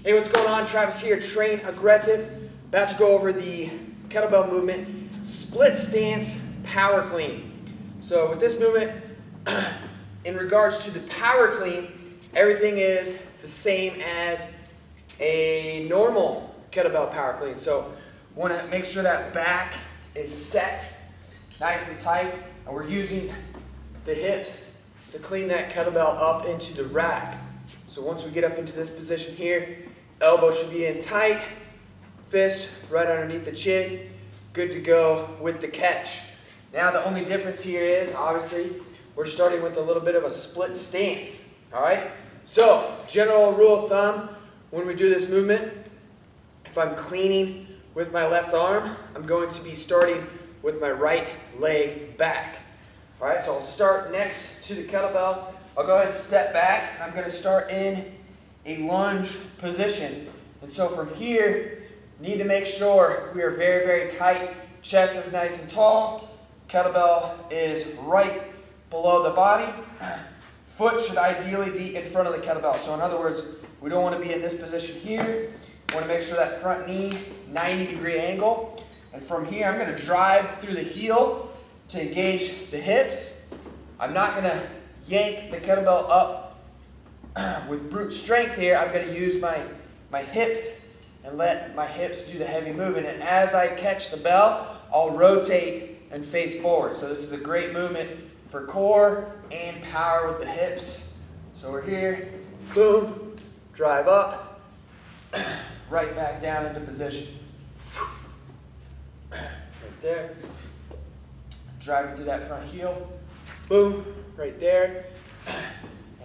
Hey, what's going on? Travis here, Train Aggressive. About to go over the kettlebell movement, split stance power clean. So with this movement, in regards to the power clean, everything is the same as a normal kettlebell power clean. So we want to make sure that back is set nice and tight, and we're using the hips to clean that kettlebell up into the rack. So once we get up into this position here, elbow should be in tight, fist right underneath the chin, good to go with the catch. Now the only difference here is, obviously, we're starting with a little bit of a split stance, all right? So, general rule of thumb, when we do this movement, if I'm cleaning with my left arm, I'm going to be starting with my right leg back. All right, so I'll start next to the kettlebell. I'll go ahead and step back. I'm going to start in a lunge position. And so from here, need to make sure we are very, very tight. Chest is nice and tall. Kettlebell is right below the body. Foot should ideally be in front of the kettlebell. So in other words, we don't want to be in this position here. We want to make sure that front knee, 90-degree angle. And from here, I'm going to drive through the heel to engage the hips. I'm not going to yank the kettlebell up with brute strength here. I'm going to use my hips and let my hips do the heavy movement. And as I catch the bell, I'll rotate and face forward. So this is a great movement for core and power with the hips. So we're here, boom, drive up, right back down into position. Right there. Driving through that front heel, boom, right there,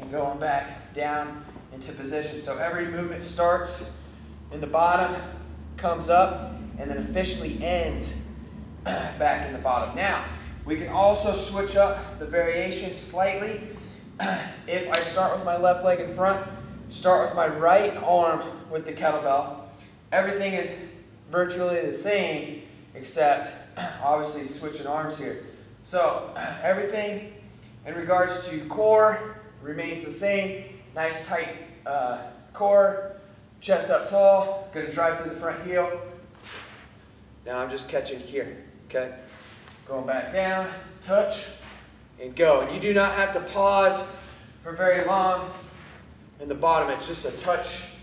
and going back down into position. So every movement starts in the bottom, comes up, and then officially ends back in the bottom. Now, we can also switch up the variation slightly. If I start with my left leg in front, start with my right arm with the kettlebell. Everything is virtually the same, except obviously switching arms here. So everything in regards to core remains the same. Nice tight core, chest up tall, going to drive through the front heel. Now I'm just catching here, okay? Going back down, touch, and go. And you do not have to pause for very long in the bottom. It's just a touch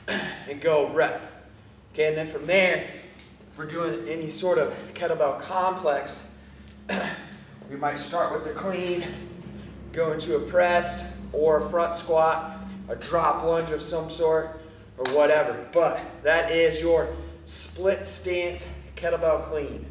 and go rep. Okay, and then from there, if we're doing any sort of kettlebell complex, we might start with the clean, go into a press or a front squat, a drop lunge of some sort, or whatever. But that is your split stance kettlebell clean.